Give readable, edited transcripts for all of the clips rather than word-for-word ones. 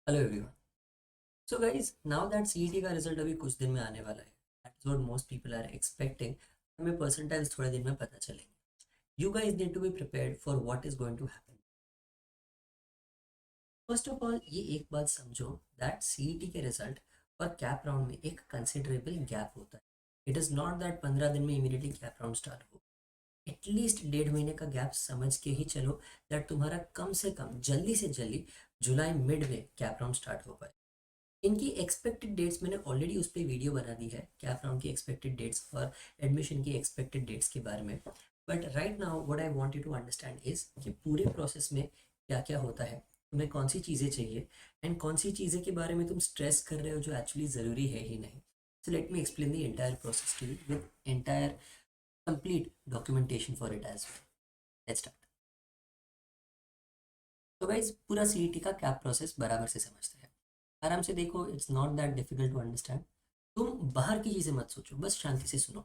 Hello everyone. So guys, now that CET का result अभी कुछ दिन में आने वाला है, that's what most people are expecting. हमें परसेंटाइल्स थोड़े दिन में पता चलेंगे। You guys need to be prepared for what is going to happen. First of all, ये एक बात समझो दैट सीईटी के रिजल्ट और कैप राउंड में एक कंसिडरेबल गैप होता है। इट इज़ नॉट दैट 15 दिन में इमीडिएटली कैप राउंड स्टार्ट हो। एटलीस्ट 1.5 महीने का गैप समझ के ही चलो दैट तुम्हारा कम से कम जल्दी से जल्दी जुलाई मिड में कैप राउंड स्टार्ट हो पाए। इनकी एक्सपेक्टेड डेट्स मैंने ऑलरेडी उस पर वीडियो बना दी है, कैप राउंड की एक्सपेक्टेड डेट्स और एडमिशन की एक्सपेक्टेड डेट्स के बारे में। But right now what I want you to understand is कि पूरे प्रोसेस में क्या क्या होता है, तुम्हें कौन सी चीज़ें चाहिए एंड कौन सी चीज़ें के बारे में तुम स्ट्रेस कर रहे हो जो एक्चुअली ज़रूरी है ही नहीं। So let me explain the entire process to you with entire complete documentation for it as well. Let's start. तो गाइज, पूरा सीईटी का कैप प्रोसेस बराबर से समझते हैं। आराम से देखो, it's not that difficult to understand. तुम बाहर की चीज़ें मत सोचो, बस शांति से सुनो।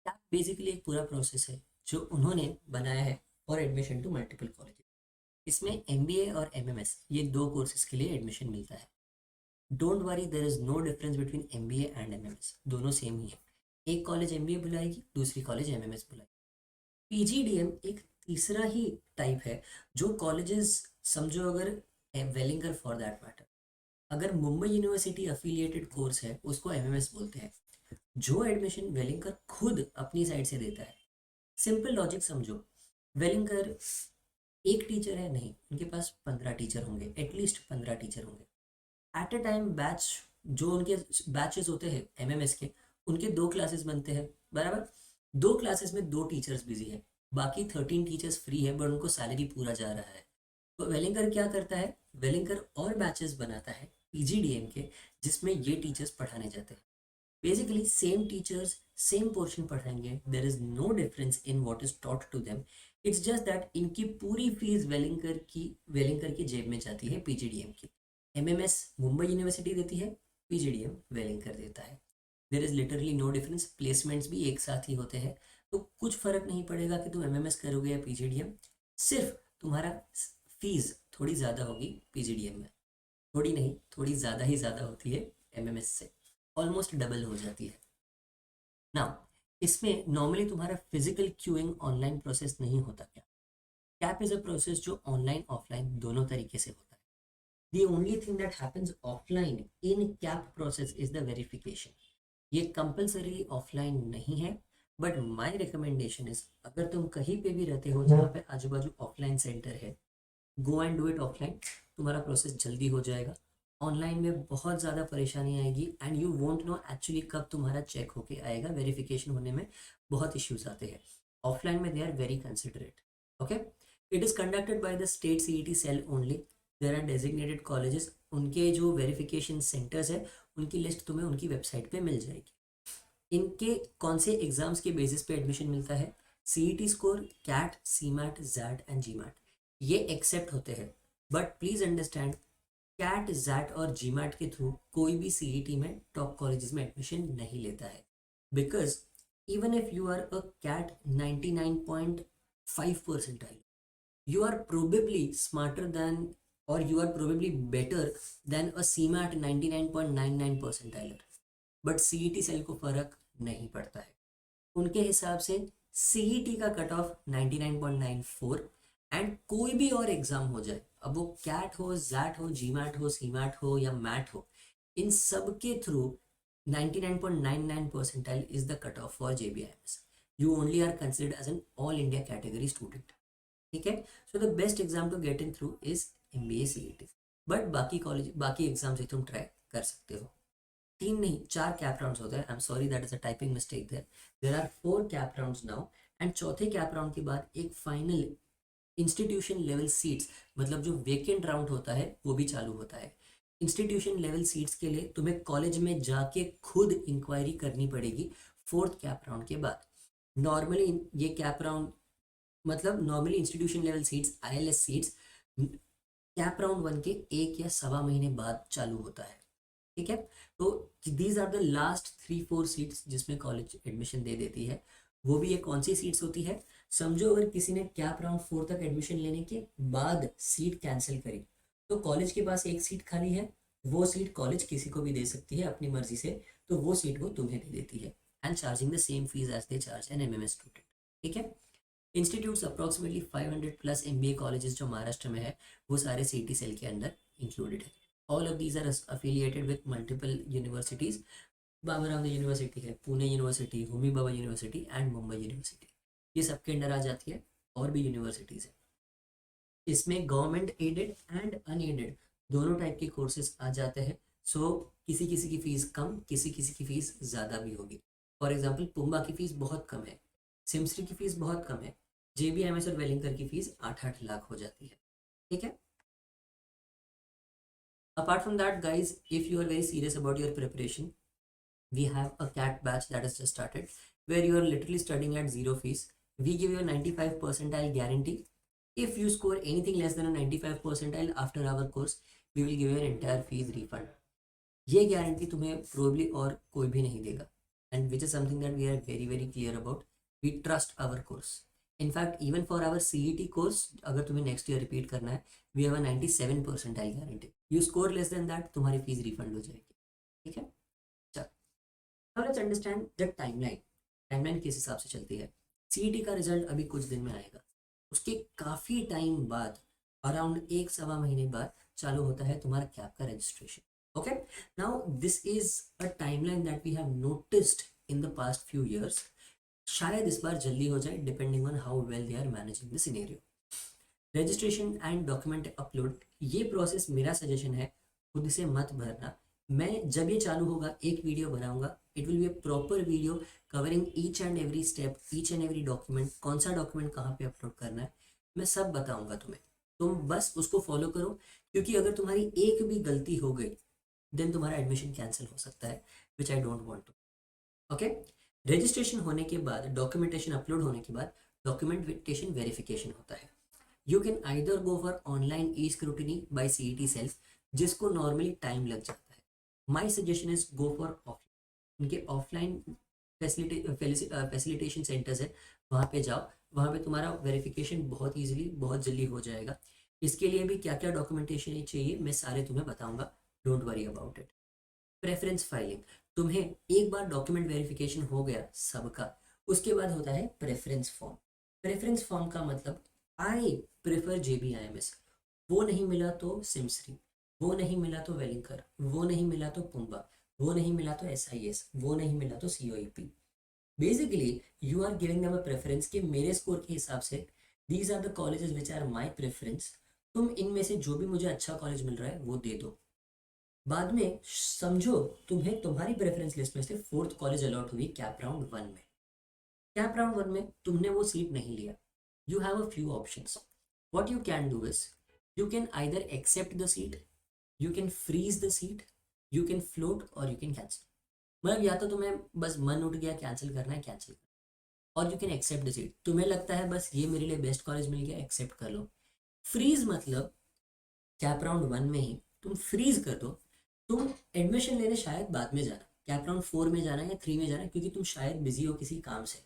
कैप बेसिकली एक पूरा प्रोसेस है जो उन्होंने बनाया है for admission to multiple college. इसमें एमबीए और एमएमएस ये दो कोर्सेज के लिए एडमिशन मिलता है। Don't worry, there is no difference between MBA and MMS, दोनों सेम ही है। एक कॉलेज एमबीए बुलाएगी, दूसरी कॉलेज एमएमएस बुलाएगी। पीजीडीएम एक तीसरा ही टाइप है जो कॉलेजेस, समझो अगर वेलिंगर फॉर दैट मैटर, अगर मुंबई यूनिवर्सिटी अफिलिएटेड कोर्स है उसको एमएमएस बोलते हैं, जो एडमिशन वेलिंगर खुद अपनी साइड से देता है। सिंपल लॉजिक समझो, वेलिंगर एक टीचर है नहीं, उनके पास 15 टीचर होंगे, एटलीस्ट 15 टीचर होंगे एट अ टाइम। बैच जो उनके बैचेस होते हैं एमएमएस के, उनके दो क्लासेस बनते हैं, बराबर। दो क्लासेस में दो टीचर्स बिजी है, बाकी 13 टीचर्स फ्री है, बट उनको सैलरी पूरा जा रहा है। तो वेलिंगर क्या करता है, वेलिंगर और बैचेस बनाता है पीजीडीएम के, जिसमें ये टीचर्स पढ़ाने जाते हैं। Basically same teachers same portion पढ़ाएंगे, there is no difference in what is taught to them. It's just that इनकी पूरी फीस वेलिंगर की जेब में जाती है पीजीडीएम की। एमएमएस मुंबई यूनिवर्सिटी देती है, पीजीडीएम वेलिंगर देता है। There is literally no difference, placements भी एक साथ ही होते हैं। तो कुछ फर्क नहीं पड़ेगा कि तुम एमएमएस करोगे या पीजीडीएम, सिर्फ तुम्हारा फीस थोड़ी ज़्यादा होगी पीजीडीएम में। थोड़ी नहीं, थोड़ी ज़्यादा ही ज़्यादा होती है एमएमएस से, ऑलमोस्ट डबल हो जाती है। नाउ, इसमें नॉर्मली तुम्हारा फिजिकल क्यूइंग ऑनलाइन प्रोसेस नहीं होता क्या। कैप इज़ अ प्रोसेस जो ऑनलाइन ऑफलाइन दोनों तरीके से होता है। The only thing that happens offline in CAP process is the verification. ये कंपलसरी ऑफलाइन नहीं है, बट माय रिकमेंडेशन इज, अगर तुम कहीं पे भी रहते हो जहाँ पे आजू बाजू ऑफलाइन सेंटर है, go and do it offline. तुम्हारा प्रोसेस जल्दी हो जाएगा। ऑनलाइन में बहुत ज़्यादा परेशानी आएगी and you won't know actually कब तुम्हारा चेक होके आएगा। वेरिफिकेशन होने में बहुत इश्यूज आते हैं। ऑफलाइन में they are very considerate. Okay, it is conducted by the state CET cell only. There are designated colleges, उनके जो वेरिफिकेशन सेंटर्स है उनकी लिस्ट तुम्हें उनकी वेबसाइट पे मिल जाएगी। इनके कौन से एग्जाम्स के बेसिस पे एडमिशन मिलता है, CET score, CAT, CMAT, XAT and GMAT, ये एक्सेप्ट होते हैं। But please understand, CAT, XAT और जीमैट के थ्रू कोई भी सीईटी में टॉप कॉलेजेस में एडमिशन नहीं लेता है। Because even if you are a CAT 99.5 percentile, you are probably smarter than, or you are probably better than a CMAT 99.99 percentile। But CET cell को फर्क नहीं पड़ता है। उनके हिसाब से सीईटी का कट ऑफ 99.94, एंड कोई भी और एग्जाम हो जाए, अब वो कैट हो, जैट हो, जीमैट हो, सीमैट हो या मैट हो, इन सब के through 99.99 percentile is the cut off for JBIMS. You only are considered as an all India category student. ठीक है, so the best exam to get in through is MBA CET. But बाकी college, बाकी exam से तुम try कर सकते हो। तीन नहीं, चार कैप राउंड्स होते हैं। I am sorry, that is a typing mistake there. There are 4 CAP rounds now, and चौथे कैप राउंड के बाद एक फाइनल इंस्टीट्यूशन लेवल सीट्स, मतलब जो वेकेंट राउंड होता है वो भी चालू होता है। इंस्टीट्यूशन लेवल सीट्स के लिए तुम्हें कॉलेज में जाके खुद इंक्वायरी करनी पड़ेगी फोर्थ कैप राउंड के बाद। नॉर्मली ये कैप राउंड, मतलब normally institution level seats, ILS seats, cap round 1 के 1 या सवा महीने बाद चालू होता है। ठीक है, तो these are the last 3-4 seats जिसमें कॉलेज एडमिशन दे देती है। वो भी ये कौन सी सीट्स होती है, समझो अगर किसी ने कैप राउंड 4 तक एडमिशन लेने के बाद सीट कैंसिल करी, तो कॉलेज के पास एक सीट खाली है, वो सीट कॉलेज किसी को भी दे सकती है अपनी मर्जी से, तो वो सीट वो तुम्हें दे देती है, and charging the same fees as they charge an MMS student. ठीक है। Institutes approximately 500 plus MBA colleges जो महाराष्ट्र में है वो सारे सीटी सेल के अंदर इंक्लूडेड है। All of these are affiliated with multiple universities. Baburam university है, Pune university, Homi Bhabha university and Mumbai university, ये सबके अंडर आ जाती है। और भी यूनिवर्सिटीज़ है, इसमें गवर्नमेंट एडेड एंड अनएडेड दोनों टाइप के कोर्सेज आ जाते हैं। सो किसी किसी की फ़ीस कम, किसी किसी की फ़ीस ज़्यादा भी होगी। फॉर एग्जांपल पुम्बा की फ़ीस बहुत कम है, सिमस्ट्री की फ़ीस बहुत कम है, जेबीएमएस और वेलिंगकर की फ़ीस 8-8 लाख हो जाती है। ठीक है। Apart from that guys, if you are very serious about your preparation, we have a CAT batch that has just started, where you are literally studying at zero fees. We give you a 95 percentile guarantee. If you score anything less than a 95 percentile after our course, we will give you an entire fees refund. ये guarantee तुम्हें probably और कोई भी नहीं देगा, and which is something that we are very very clear about. We trust our course. In fact even for our CET course, अगर तुम्हें next year repeat करना है, we have a 97 percentile guarantee. You score less than that, तुम्हारी fees refund हो जाएगी। ठीक है। Now let's understand the timeline. Timeline किस हिसाब से चलती है। सीईटी का रिजल्ट अभी कुछ दिन में आएगा, उसके काफ़ी टाइम बाद, अराउंड 1-1.25 महीने बाद चालू होता है तुम्हारा कैप का registration. Okay, now this is a timeline that we have noticed in the past few years. शायद इस बार जल्दी हो जाए, depending on how well they are managing the scenario. Registration and document upload, ये प्रोसेस मेरा suggestion है, खुद से मत भरना। मैं जब ये चालू होगा एक वीडियो बनाऊंगा, it will be a proper video covering each and every step, each and every document, कौन सा डॉक्यूमेंट कहाँ पे अपलोड करना है, मैं सब बताऊंगा तुम्हें। तुम बस उसको फॉलो करो, क्योंकि अगर तुम्हारी एक भी गलती हो गई देन तुम्हारा एडमिशन कैंसिल हो सकता है, which I don't want to. Okay. Registration होने के बाद, डॉक्यूमेंटेशन अपलोड होने के बाद डॉक्यूमेंटेशन वेरिफिकेशन होता है। You can either go for online e scrutiny by CET cell, जिसको नॉर्मली टाइम लग जाता है। My suggestion is go for offline. उनके ऑफलाइन फैसिलिटेशन सेंटर्स है, वहाँ पे जाओ, वहाँ पे तुम्हारा वेरिफिकेशन बहुत ईजिली, बहुत जल्दी हो जाएगा। इसके लिए भी क्या क्या डॉक्यूमेंटेशन चाहिए मैं सारे तुम्हें बताऊंगा, don't worry about it. Preference filing, तुम्हें एक बार डॉक्यूमेंट वेरिफिकेशन हो गया सबका, उसके बाद होता है प्रेफरेंस फॉर्म। प्रेफरेंस फॉर्म का मतलब, आई प्रेफर जेबीआईएमएस, वो नहीं मिला तो सिमस्री, वो नहीं मिला तो वेलिंकर, वो नहीं मिला तो पुम्बा, वो नहीं मिला तो एसआईएस, वो नहीं मिला तो COEP. Basically you are giving them a preference कि मेरे स्कोर के हिसाब से these are the colleges which are my preference, तुम इनमें से जो भी मुझे अच्छा कॉलेज मिल रहा है वो दे दो। बाद में समझो तुम्हें तुम्हारी प्रेफरेंस लिस्ट में से फोर्थ कॉलेज अलॉट हुई कैप राउंड 1 में। कैप राउंड 1 में तुमने वो सीट नहीं लिया, you have a few options. What you can do is, you can either accept the seat, you can freeze the seat, you can float और you can cancel. मतलब या तो तुम्हें बस मन उठ गया कैंसिल करना है, कैंसिल, और you can accept the seat, तुम्हें लगता है बस ये मेरे लिए बेस्ट कॉलेज मिल गया, एक्सेप्ट कर लो। फ्रीज मतलब कैप राउंड 1 में ही तुम फ्रीज कर दो, तुम एडमिशन लेने शायद बाद में जाना, कैप राउंड 4 में जाना या 3 में जाना, क्योंकि तुम शायद बिजी हो किसी काम से।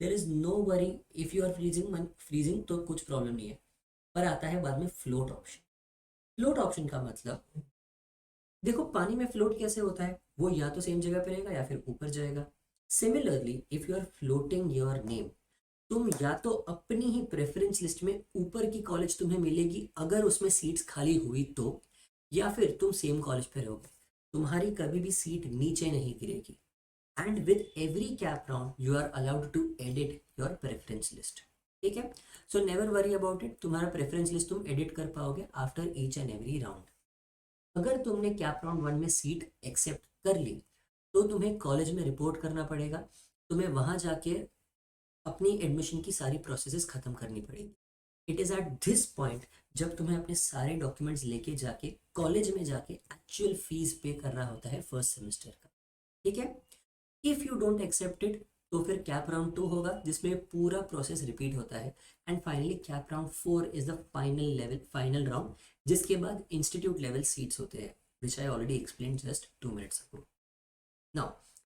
There is no worry if you are freezing तो कुछ प्रॉब्लम नहीं है। पर आता है बाद में फ्लोट ऑप्शन। फ्लोट ऑप्शन का मतलब, देखो पानी में फ्लोट कैसे होता है, वो या तो सेम जगह पे रहेगा या फिर ऊपर जाएगा। Similarly if you are floating your name, तुम या तो अपनी ही प्रेफरेंस लिस्ट में ऊपर की कॉलेज तुम्हें मिलेगी अगर उसमें सीट्स खाली हुई तो, या फिर तुम सेम कॉलेज पे रहोगे, तुम्हारी कभी भी सीट नीचे नहीं गिरेगी। And with every CAP round you are allowed to edit your preference list. ठीक है। So never worry about it, तुम्हारा प्रेफरेंस लिस्ट तुम एडिट कर पाओगे after each and every round. अगर तुमने कैप राउंड 1 में सीट एक्सेप्ट कर ली तो तुम्हें कॉलेज में रिपोर्ट करना पड़ेगा, तुम्हें वहां जाके अपनी एडमिशन की सारी प्रोसेसेस खत्म करनी पड़ेगी। It is at this point जब तुम्हें अपने सारे डॉक्यूमेंट्स लेके जाके कॉलेज में जाके एक्चुअल फीस पे करना होता है फर्स्ट सेमेस्टर का। ठीक है। If you don't accept it तो फिर कैप राउंड 2 होगा, जिसमें पूरा प्रोसेस रिपीट होता है। And finally cap round 4 is the final level, final round, जिसके बाद इंस्टीट्यूट लेवल सीट्स होते हैं, which I already explain just 2 minutes ago. Now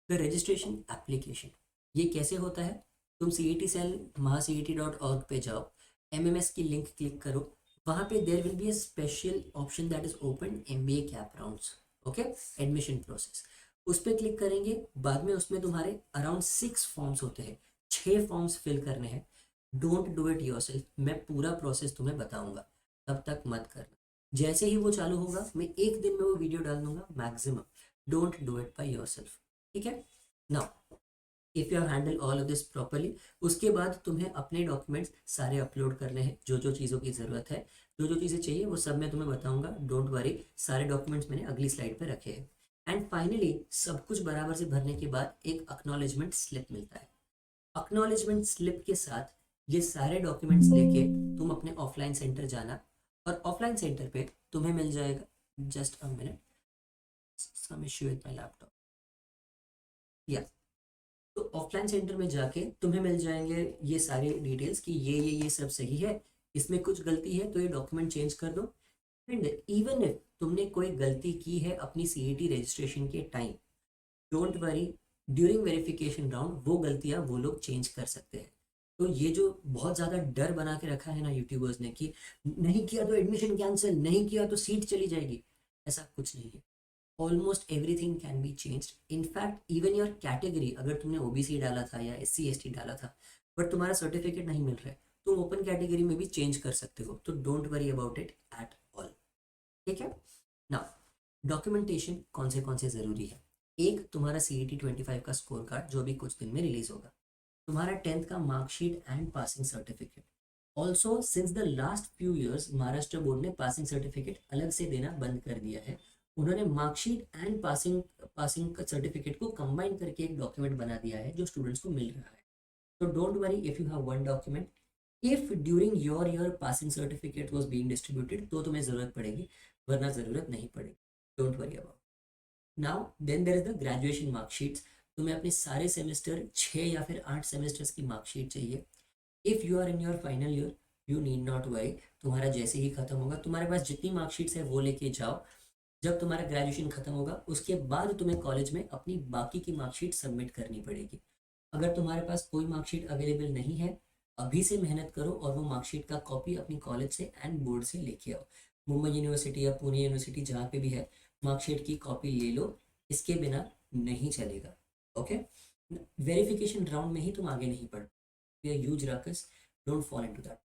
the registration application, ये कैसे होता है, तुम CET सेल महाCET.org पे जाओ, MMS की लिंक क्लिक करो, वहाँ पे there will be a special option that is open MBA CAP rounds, okay, admission process, उस पर क्लिक करेंगे। बाद में उसमें तुम्हारे अराउंड 6 फॉर्म्स होते हैं, 6 फॉर्म्स फिल करने हैं। डोंट डू इट योरसेल्फ, मैं पूरा प्रोसेस तुम्हें बताऊंगा, तब तक मत करना। जैसे ही वो चालू होगा मैं एक दिन में वो वीडियो डाल दूंगा maximum. Don't do it by yourself, ठीक है। Now if you handle all of this properly, उसके बाद तुम्हें अपने डॉक्यूमेंट्स सारे अपलोड करने हैं, जो जो चीज़ों की ज़रूरत है, जो जो चीज़ें चाहिए वो सब मैं तुम्हें बताऊंगा, डोंट वरी। सारे डॉक्यूमेंट्स मैंने अगली स्लाइड पे रखे हैं। एंड फाइनली सब कुछ बराबर से भरने के बाद एक अक्नॉलेजमेंट स्लिप मिलता है। अक्नॉलेजमेंट स्लिप के साथ ये सारे डॉक्यूमेंट्स लेके तुम अपने ऑफलाइन सेंटर जाना, और ऑफलाइन सेंटर पे तुम्हें मिल जाएगा, just a minute, some issue with my laptop, या तो ऑफलाइन सेंटर में जाके तुम्हें मिल जाएंगे ये सारे डिटेल्स कि ये सब सही है, इसमें कुछ गलती है तो ये डॉक्यूमेंट चेंज कर दो। एंड इवन इफ तुमने कोई गलती की है अपनी CET रजिस्ट्रेशन के time, don't worry, during verification round वो गलतियां वो लोग चेंज कर सकते हैं। तो ये जो बहुत ज़्यादा डर बना के रखा है ना यूट्यूबर्स ने कि नहीं किया तो एडमिशन कैंसिल, नहीं किया तो सीट चली जाएगी, ऐसा कुछ नहीं है। Almost everything can be changed. In fact even your category, अगर तुमने OBC डाला था या SC ST डाला था बट तुम्हारा सर्टिफिकेट नहीं मिल रहा है, तुम ओपन कैटेगरी में भी चेंज कर सकते हो, तो don't worry about it at all, ठीक है। नाउ डॉक्यूमेंटेशन कौन से ज़रूरी है। एक, तुम्हारा CET 25 का स्कोर कार्ड जो भी कुछ दिन में रिलीज होगा, तुम्हारा 10th का marksheet and passing certificate. Also since the last few years Maharashtra board ने पासिंग सर्टिफिकेट अलग से देना बंद कर दिया है। उन्होंने marksheet and passing passing certificate को कंबाइन करके एक डॉक्यूमेंट बना दिया है जो स्टूडेंट्स को मिल रहा है। तो don't worry if you have one document, if during your year passing certificate was being distributed तो तुम्हें ज़रूरत पड़ेगी, वरना ज़रूरत नहीं पड़ेगी, don't worry about. Now then there is the graduation marksheets. तुम्हें अपने सारे सेमेस्टर 6 या फिर 8 सेमेस्टर्स की मार्कशीट चाहिए। If you are in your final year you need not worry, तुम्हारा जैसे ही खत्म होगा तुम्हारे पास जितनी मार्कशीट्स है वो लेके जाओ। जब तुम्हारा ग्रेजुएशन खत्म होगा उसके बाद तुम्हें कॉलेज में अपनी बाकी की मार्कशीट सबमिट करनी पड़ेगी। अगर तुम्हारे पास कोई मार्कशीट अवेलेबल नहीं है, अभी से मेहनत करो और वो मार्कशीट का कॉपी अपनी कॉलेज से एंड बोर्ड से लेके आओ। मुंबई यूनिवर्सिटी या पुणे यूनिवर्सिटी जहाँ पे भी है, मार्कशीट की कॉपी ले लो, इसके बिना नहीं चलेगा, ओके। वेरिफिकेशन राउंड में ही तुम आगे नहीं बढ़, huge ruckus, don't fall into that.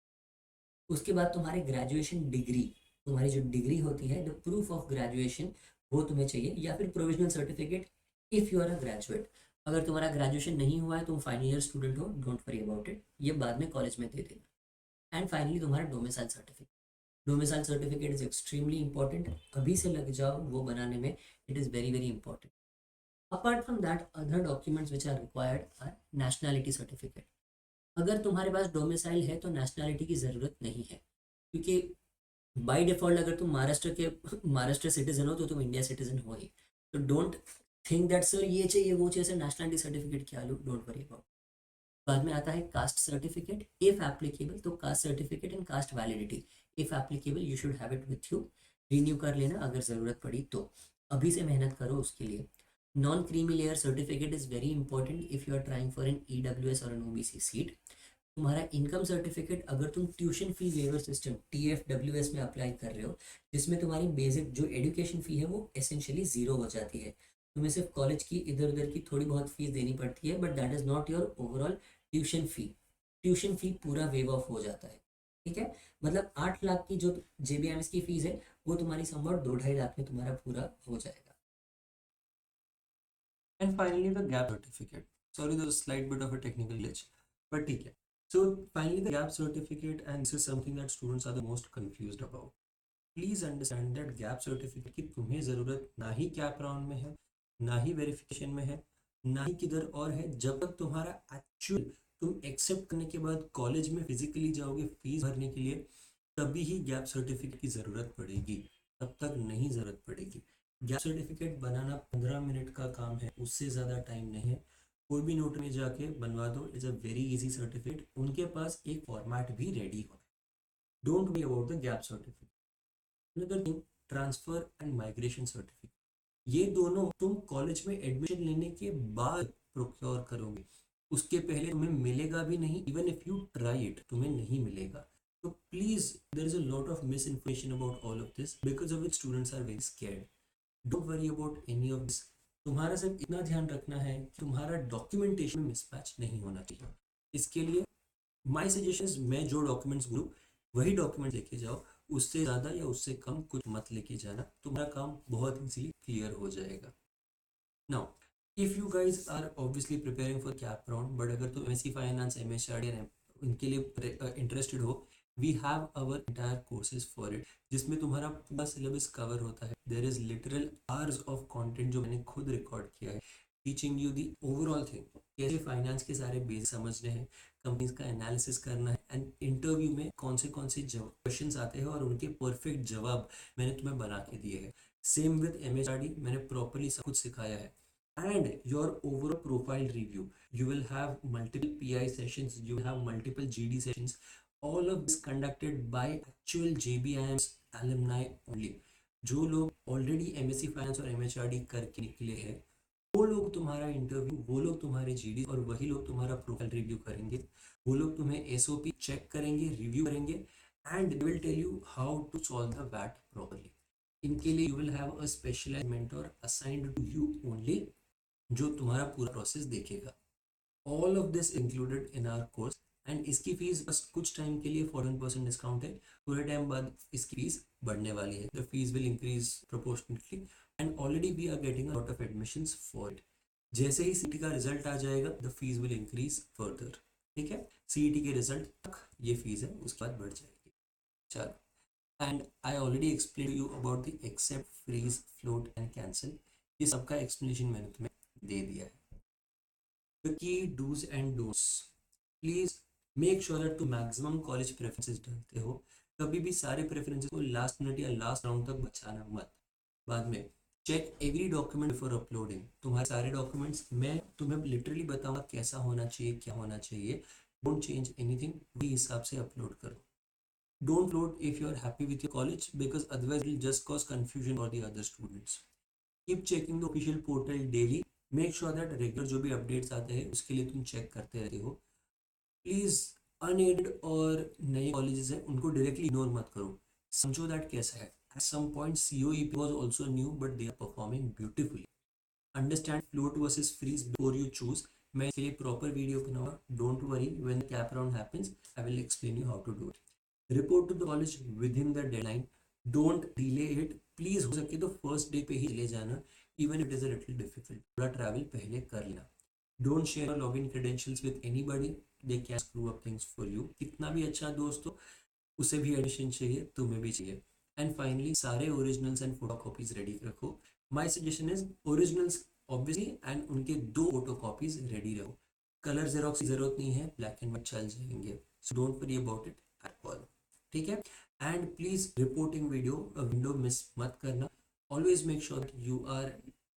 उसके बाद तुम्हारे ग्रेजुएशन डिग्री, तुम्हारी जो डिग्री होती है द प्रूफ ऑफ ग्रेजुएशन, वो तुम्हें चाहिए, या फिर provisional certificate if you are a graduate. अगर तुम्हारा ग्रेजुएशन नहीं हुआ है, तुम फाइनल ईयर स्टूडेंट हो, डोंट वरी अबाउट इट, ये बाद में कॉलेज में दे देना। एंड फाइनली तुम्हारा domicile certificate, domicile certificate is extremely important, अभी से लग जाओ वो बनाने में, it is very very important. Apart from that other documents which are required are nationality certificate. अगर तुम्हारे पास डोमिसाइल है तो नेशनैलिटी की ज़रूरत नहीं है, क्योंकि बाय डिफॉल्ट अगर तुम महाराष्ट्र सिटीजन हो तो तुम इंडिया सिटीजन हो ही। तो डोंट थिंक दैट सर ये चाहिए वो चाहिए, सर नेशनलिटी सर्टिफिकेट क्या लो, डोंट वरी अबाउट। बाद में आता है कास्ट सर्टिफिकेट, इफ एप्लीकेबल तो caste certificate and cast validity, if applicable you should have it with you, renew कर लेना अगर ज़रूरत पड़ी तो, अभी से मेहनत करो उसके लिए। Non creamy layer certificate is very important if you are trying for an EWS और एन OBC सीट। तुम्हारा इनकम सर्टिफिकेट, अगर तुम tuition fee waiver system TFWS में अप्लाई कर रहे हो, जिसमें तुम्हारी बेसिक जो एजुकेशन फ़ी है वो एसेंशियली ज़ीरो हो जाती है, तुम्हें सिर्फ कॉलेज की इधर उधर की थोड़ी बहुत फीस देनी पड़ती है, but that is not your overall tuition fee. Tuition fee पूरा वेव ऑफ हो जाता है, ठीक है। मतलब 8 लाख की जो JBMS की फ़ीस है वो तुम्हारी समवट 2-2.5 लाख में तुम्हारा पूरा हो जाएगा। And finally the gap certificate, sorry there is a slight bit of a technical glitch, but ठीक है। So finally the gap certificate, and this is something that students are the most confused about. Please understand that gap certificate की तुम्हें ज़रूरत ना ही cap round में है, ना ही verification में है, ना ही किधर और है। जब तक तुम्हारा एक्चुअल तुम एक्सेप्ट करने के बाद कॉलेज में फिजिकली जाओगे फीस भरने के लिए, तभी ही गैप सर्टिफिकेट की ज़रूरत पड़ेगी, तब तक नहीं ज़रूरत पड़ेगी। गैप सर्टिफिकेट बनाना 15 मिनट का काम है, उससे ज़्यादा टाइम नहीं है। कोई भी नोट में जाके बनवा दो, it's a very easy certificate, उनके पास एक फॉर्मेट भी रेडी हो। Don't worry about the gap certificate. Another thing, transfer and migration certificate, ये दोनों तुम कॉलेज में एडमिशन लेने के बाद प्रोक्योर करोगे, उसके पहले तुम्हें मिलेगा भी नहीं, even if you try it तुम्हें नहीं मिलेगा। तो please there is a lot of miss information about all of this because of it students are very scared. Don't worry about any of this. तुम्हारा सिर्फ इतना ध्यान रखना है कि तुम्हारा डॉक्यूमेंटेशन में मिसमैच नहीं होना चाहिए. इसके लिए माय सजेशंस, मैं जो डॉक्यूमेंट्स बोलूँ वही डॉक्यूमेंट लेके जाओ. उससे ज़्यादा या उससे कम कुछ मत लेके जाना. तुम्हारा काम बहुत इजीली क्लियर हो जाएगा. Now if you guys are obviously preparing for CAP round, but अगर तुम एमएससी फाइनेंस, एमएचआरडी इनके लिए इंटरेस्टेड हो, we have our entire courses for it, जिसमें तुम्हारा पूरा सिलेबस कवर होता है. There is literal hours of content जो मैंने खुद रिकॉर्ड किया है, teaching you the overall thing, कैसे फाइनेंस के सारे बेस समझने हैं, कंपनीज का एनालिसिस करना है, एंड इंटरव्यू में कौन से क्वेश्चन आते हैं और उनके परफेक्ट जवाब मैंने तुम्हें बना के दिए हैं. सेम विद एमएचआरडी, मैंने प्रॉपरली सब कुछ सिखाया है. And your overall profile review, you will have multiple PI sessions, you will have multiple GD sessions, all of this conducted by actual JBIM's alumni only. जो लोग ऑलरेडी एमएससी फाइनेंस और MHRD करके निकले हैं, वो लोग तुम्हारा इंटरव्यू, वो लोग तुम्हारे जीडी और वही लोग तुम्हारा प्रोफाइल रिव्यू करेंगे. वो लोग तुम्हें एसओपी चेक करेंगे, रिव्यू करेंगे, and they will tell you how to solve the vat properly. इनके लिए you will have a specialised mentor assigned to you only, जो तुम्हारा पूरा प्रोसेस देखेगा. All of this included in our course. And इसकी fees बस कुछ time के लिए 14% डिस्काउंट है. पूरे टाइम बाद इसकी फीस बढ़ने वाली है. The fees will increase proportionally, and already we are getting a lot of admissions for it. जैसे ही सीईटी का रिजल्ट आ जाएगा, the fees will increase further. ठीक है, सीईटी के रिजल्ट तक ये फीस है, उसके बाद बढ़ जाएगी. चलो, and I already explain you about the accept, freeze, float and cancel. ये सबका एक्सप्लेनेशन मैंने तुम्हें दे दिया है. The key do's and don'ts. Please make sure that to maximum college preferences डालते हो. कभी भी सारे प्रेफरेंसेस को लास्ट मिनट या लास्ट राउंड तक बचाना मत. बाद में check every document before uploading. तुम्हारे सारे डॉक्यूमेंट्स मैं तुम्हें लिटरली बताऊंगा कैसा होना चाहिए, क्या होना चाहिए. डोंट चेंज एनीथिंग, वही हिसाब से अपलोड करो. Don't upload if you are happy with your college, because otherwise it will just cause confusion for the other students. Keep checking the official portal daily. Make sure that regular जो भी updates आते हैं उसके लिए तुम check करते रहते हो. प्लीज अनएडेड और नए कॉलेजेस हैं उनको डायरेक्टली इग्नोर मत करो. समझो दैट कैसा है. At some point COEP was also new but they are performing beautifully. Understand float versus freeze before you choose. मैं इसके लिए प्रॉपर वीडियो बनाऊंगा. Don't worry, when the CAP round happens I will explain you how to do it. Report to the college within the deadline. Don't delay it. Please हो सके तो first day पे ही ले जाना. Even it is a little difficult, थोड़ा travel पहले कर लेना. Don't share your login credentials with anybody, they can screw up things for you. कितना भी अच्छा दोस्त हो, उसे भी एडिशन चाहिए, तुम्हें भी चाहिए. एंड फाइनली सारे originals and photo copies ready रखो. My suggestion is originals obviously, and उनके 2 फोटो कॉपीज रेडी रहो. कलर जेरोक्स की जरूरत नहीं है, ब्लैक एंड व्हाइट चल जाएंगे. So don't worry about it at all. ठीक है. And please reporting window miss मत करना. Always make sure you are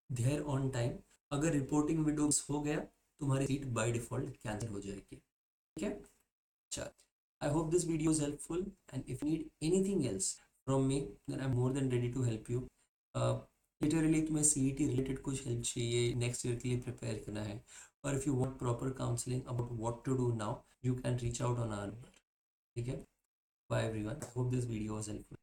there on time. अगर रिपोर्टिंग विंडो मिस हो गया, तुम्हारी सीट बाय डिफॉल्ट कैंसिल हो जाएगी. ठीक है. चल, I hope this video is helpful, and if you need anything else from me, then I'm more than ready to help you. Literally तुम्हें CET related कुछ help चाहिए, next year के लिए prepare करना है, or if you want proper counseling about what to do now, you can reach out on our number. ठीक है. Bye everyone. I hope this video was helpful.